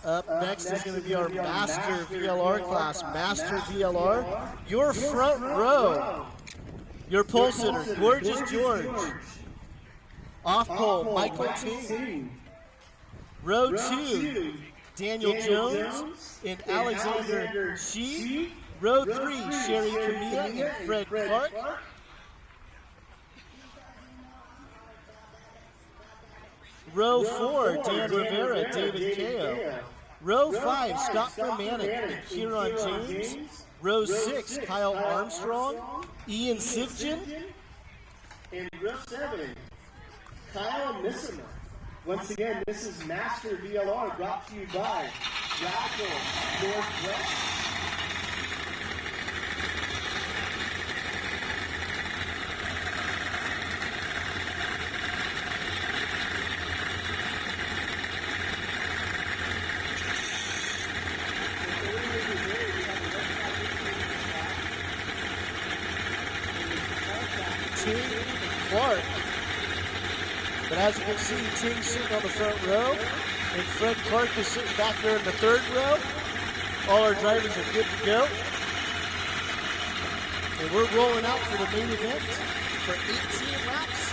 Up next is going to be our Master VLR class. Master VLR, your front row, your pole sitter, Gorgeous George. Off pole, Michael Ting. Row 2, Daniel Jones and Alexander Shee. Row 3, Sherry Camilla and Fred Clark. Row 4, Dan Rivera, David Kao. Row 5, Scott Fermanic and Kieran James. Row 6, Kyle Armstrong, Ian Sivjan. And row 7, Kyle Missima. Once again, this is Master VLR brought to you by Radical Northwest. Ting Clark. But as you can see, Ting sitting on the front row, and Fred Clark is sitting back there in the third row. All our drivers are good to go. And we're rolling out for the main event for 18 laps.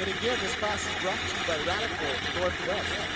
And again, this class is brought to you by Radical Northwest.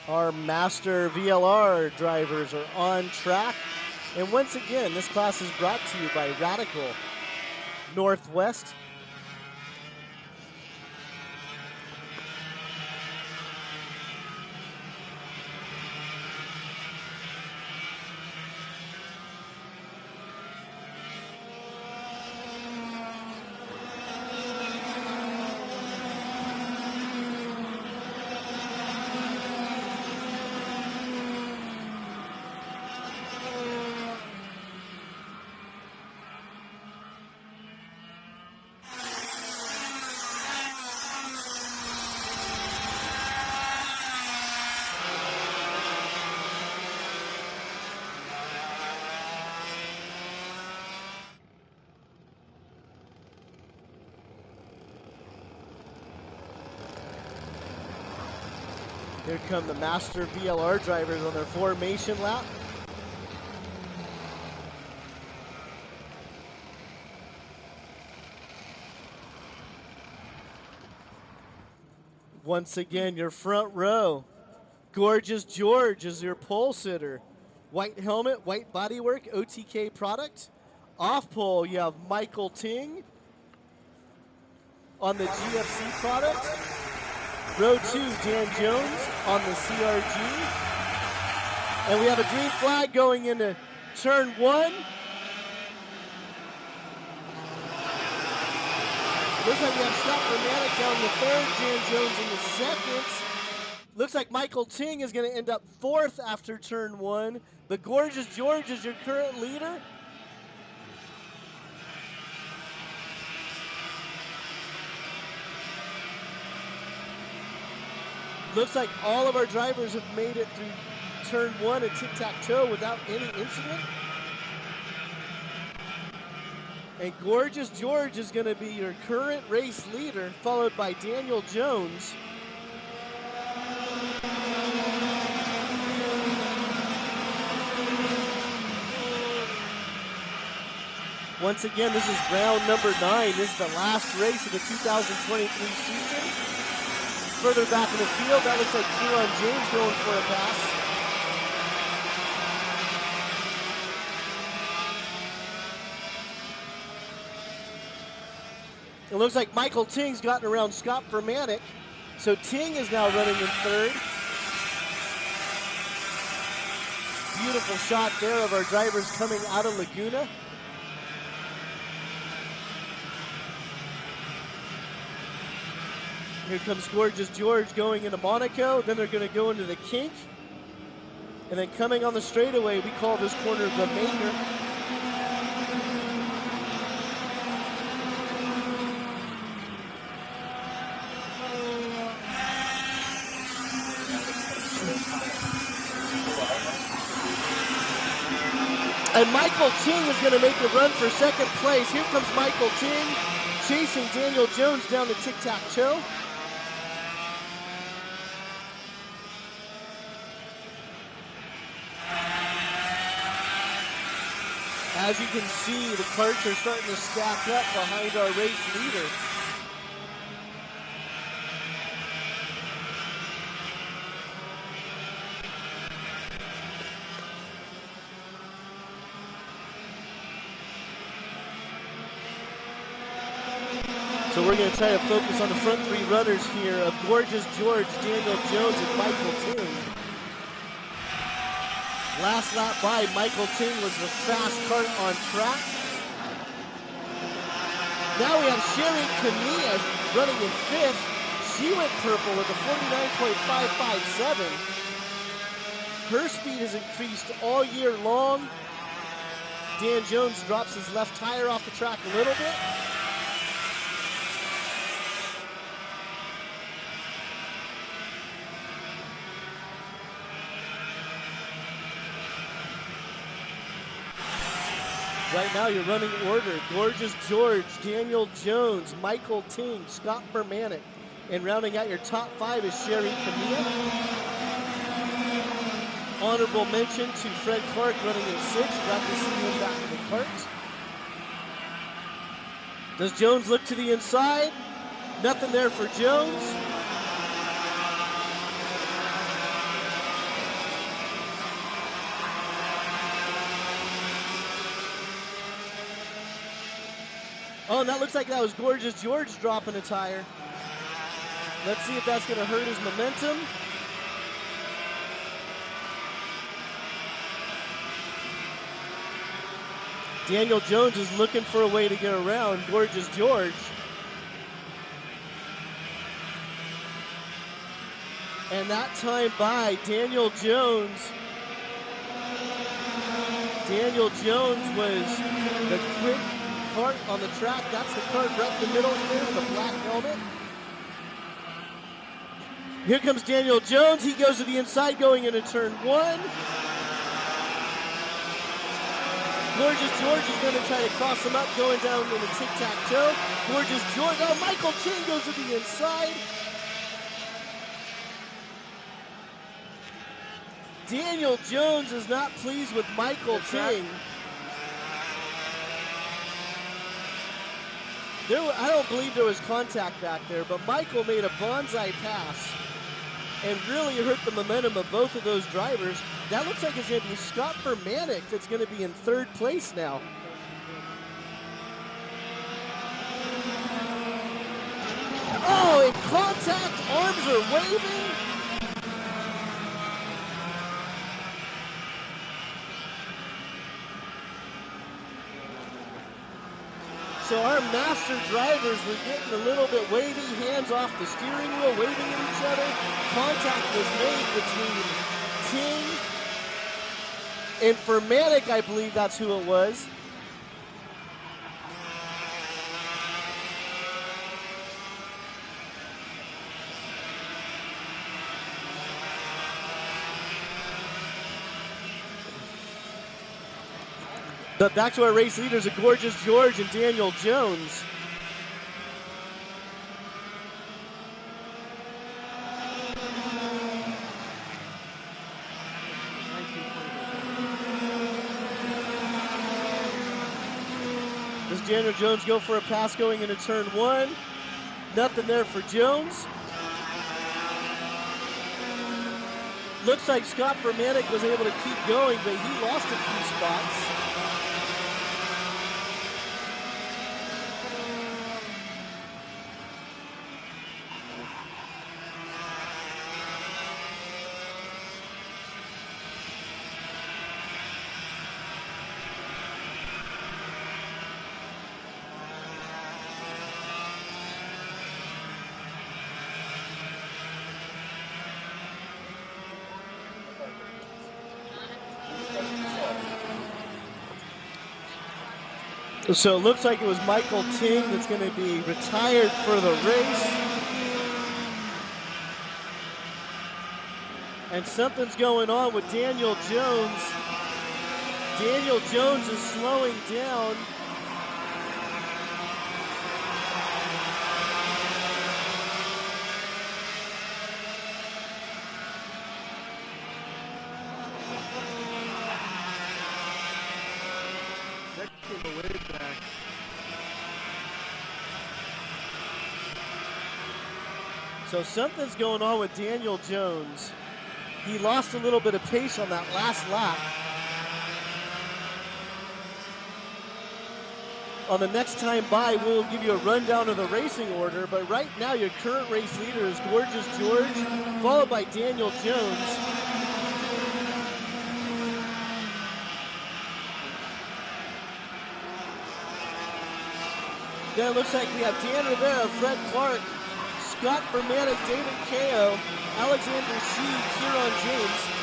Our Master VLR drivers are on track. And once again, this class is brought to you by Radical Northwest. Here come the Master VLR drivers on their formation lap. Once again, your front row. Gorgeous George is your pole sitter. White helmet, white bodywork, OTK product. Off pole, you have Michael Ting on the GFC product. Row 2, Dan Jones on the CRG. And we have a green flag going into turn 1. Looks like we have Scott Fermanic down the third, Dan Jones in the second. Looks like Michael Ting is going to end up fourth after turn 1. But Gorgeous George is your current leader. Looks like all of our drivers have made it through turn 1 at tic-tac-toe without any incident. And Gorgeous George is going to be your current race leader, followed by Daniel Jones. Once again, this is round number 9. This is the last race of the 2023 season. Further back in the field, that looks like Kieran James going for a pass. It looks like Michael Ting's gotten around Scott Vermanick. So Ting is now running in third. Beautiful shot there of our drivers coming out of Laguna. Here comes Gorgeous George going into Monaco. Then they're going to go into the kink. And then coming on the straightaway, we call this corner the Manger. And Michael Ting is going to make a run for second place. Here comes Michael Ting chasing Daniel Jones down the tic-tac-toe. As you can see, the carts are starting to stack up behind our race leader. So we're going to try to focus on the front 3 runners here of Gorgeous George, Daniel Jones, and Michael Ting. Last lap by, Michael Ting was the fast cart on track. Now we have Sherry Camilla running in 5th. She went purple with a 49.557. Her speed has increased all year long. Dan Jones drops his left tire off the track a little bit. Right now, your running order: Gorgeous George, Daniel Jones, Michael Ting, Scott Vermanick. And rounding out your top 5 is Sherry Camilla. Honorable mention to Fred Clark running in 6th. Glad to see him back in the cart. Does Jones look to the inside? Nothing there for Jones. Oh, and that looks like that was Gorgeous George dropping a tire. Let's see if that's going to hurt his momentum. Daniel Jones is looking for a way to get around Gorgeous George. And that time by Daniel Jones. Daniel Jones was the quick cart on the track. That's the cart right in the middle here with the black helmet. Here comes Daniel Jones. He goes to the inside going into turn 1. Gorgeous George is going to try to cross him up going down in the tic-tac-toe. Gorgeous George. Oh, Michael Ting goes to the inside. Daniel Jones is not pleased with Michael Ting. I don't believe there was contact back there, but Michael made a bonsai pass and really hurt the momentum of both of those drivers. That looks like it's going to be Scott Vermanick that's going to be in 3rd place now. Oh, in contact, arms are waving. So our master drivers were getting a little bit wavy, hands off the steering wheel, waving at each other. Contact was made between Ting and Vermanick, I believe that's who it was. But back to our race leaders of Gorgeous George and Daniel Jones. Does Daniel Jones go for a pass going into turn one? Nothing there for Jones. Looks like Scott Vermanik was able to keep going, but he lost a few spots. So it looks like it was Michael Ting that's going to be retired for the race. And something's going on with Daniel Jones. Daniel Jones is slowing down. So something's going on with Daniel Jones. He lost a little bit of pace on that last lap. On the next time by, we'll give you a rundown of the racing order, but right now your current race leader is Gorgeous George, followed by Daniel Jones. Then it looks like we have Dan Rivera, Fred Clark, Scott Vermanik, David Kao, Alexander Shee, Kieran James.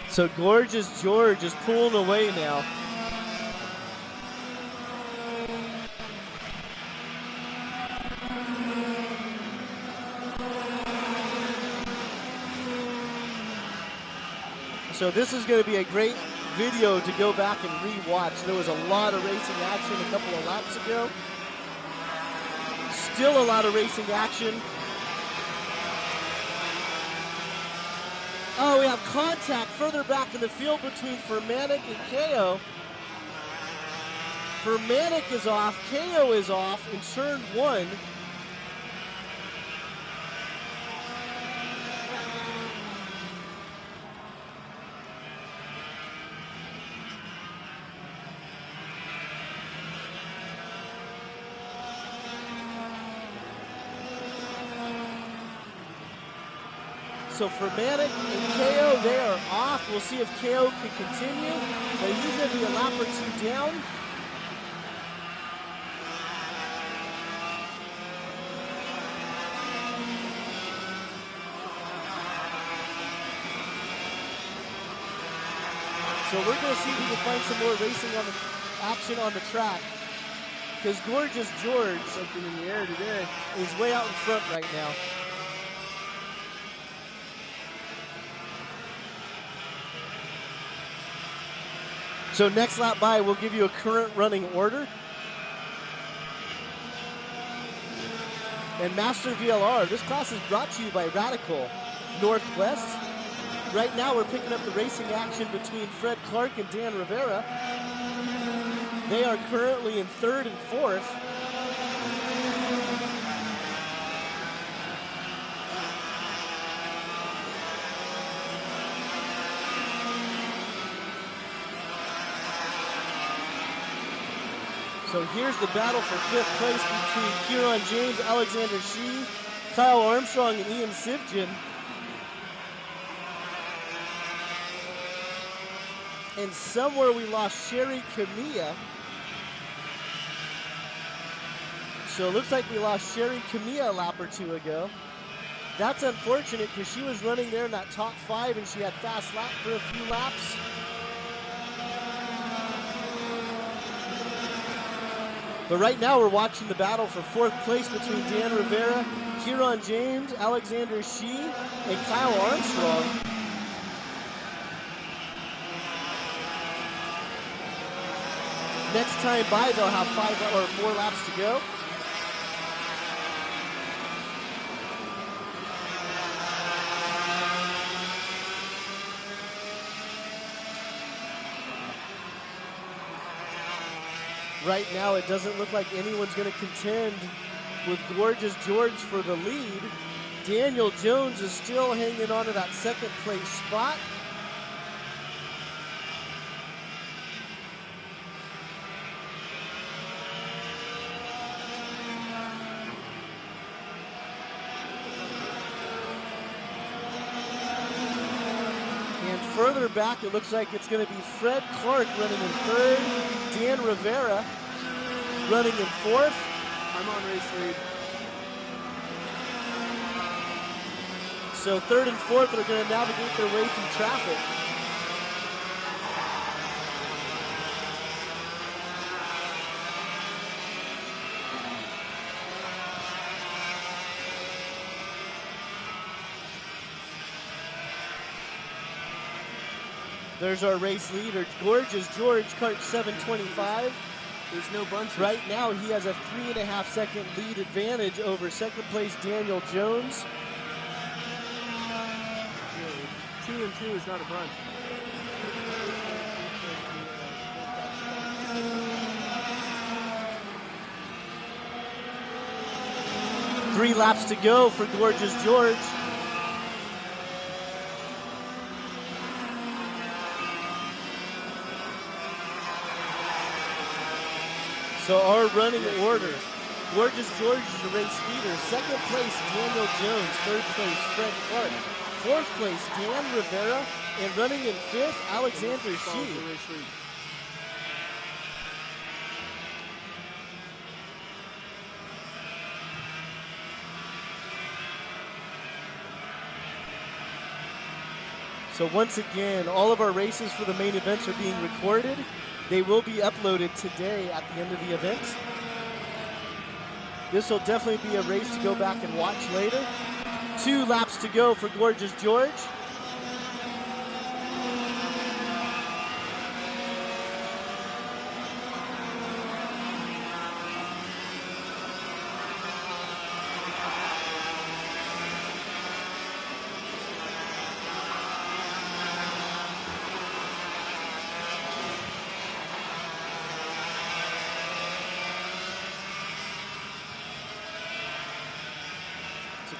So Gorgeous George is pulling away now. So this is going to be a great video to go back and re-watch. There was a lot of racing action a couple of laps ago. Still a lot of racing action. Oh, we have contact further back in the field between Vermanik and Kao. Vermanik is off, Kao is off in turn one. So Vermanik and Kao, they are off. We'll see if Kao can continue, but he's going to be a lap or two down. So we're going to see if we can find some more racing on the action on the track, because Gorgeous George, something in the air today, is way out in front right now. So next lap by, we'll give you a current running order. And Master VLR, this class is brought to you by Radical Northwest. Right now we're picking up the racing action between Fred Clark and Dan Rivera. They are currently in third and fourth. So here's the battle for fifth place between Kieran James, Alexander Shee, Kyle Armstrong, and Ian Sivjan. And somewhere we lost Sherry Camilla. So it looks like we lost Sherry Camilla a lap or two ago. That's unfortunate because she was running there in that top five and she had fast lap for a few laps. But right now we're watching the battle for 4th place between Dan Rivera, Kieran James, Alexander Shee, and Kyle Armstrong. Next time by, they'll have 4 laps to go. Right now, it doesn't look like anyone's going to contend with Gorgeous George for the lead. Daniel Jones is still hanging on to that 2nd place spot. And further back, it looks like it's going to be Fred Clark running in 3rd, Dan Rivera running in 4th. I'm on race lead. So 3rd and 4th are going to navigate their way through traffic. There's our race leader, Gorgeous George, kart 725. There's no bunches. Right now, he has a 3.5 second lead advantage over 2nd place Daniel Jones. 2 and 2 is not a bunch. Three laps to go for Gorgeous George. So our running order, Gorgeous George is the race leader. 2nd place, Daniel Jones. 3rd place, Fred Clark. 4th place, Dan Rivera. And running in 5th, Alexander Shee. So once again, all of our races for the main events are being recorded. They will be uploaded today at the end of the event. This will definitely be a race to go back and watch later. 2 laps to go for Gorgeous George.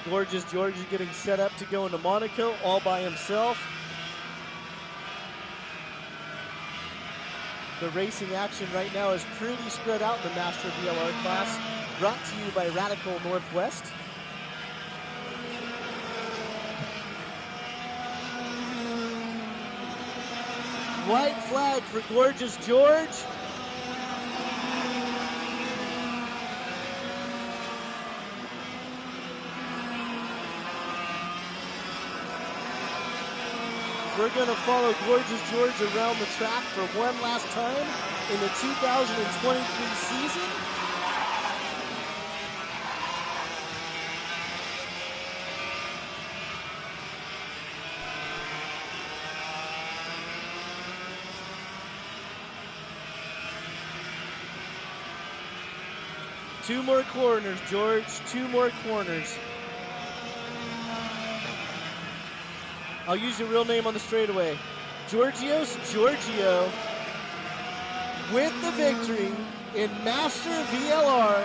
Gorgeous George is getting set up to go into Monaco all by himself. The racing action right now is pretty spread out in the Master VLR class, brought to you by Radical Northwest. White flag for Gorgeous George. We're going to follow Gorgeous George around the track for one last time in the 2023 season. Two more corners, George, 2 more corners. I'll use your real name on the straightaway. Georgios Giorgio with the victory in Master VLR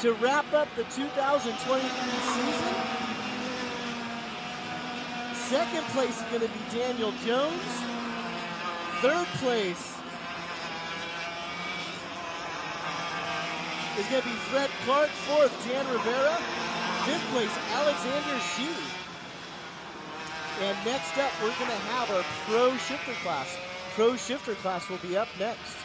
to wrap up the 2023 season. 2nd place is going to be Daniel Jones. 3rd place is going to be Fred Clark. 4th, Dan Rivera. 5th place, Alexander Shee. And next up, we're going to have our Pro Shifter class. Pro Shifter class will be up next.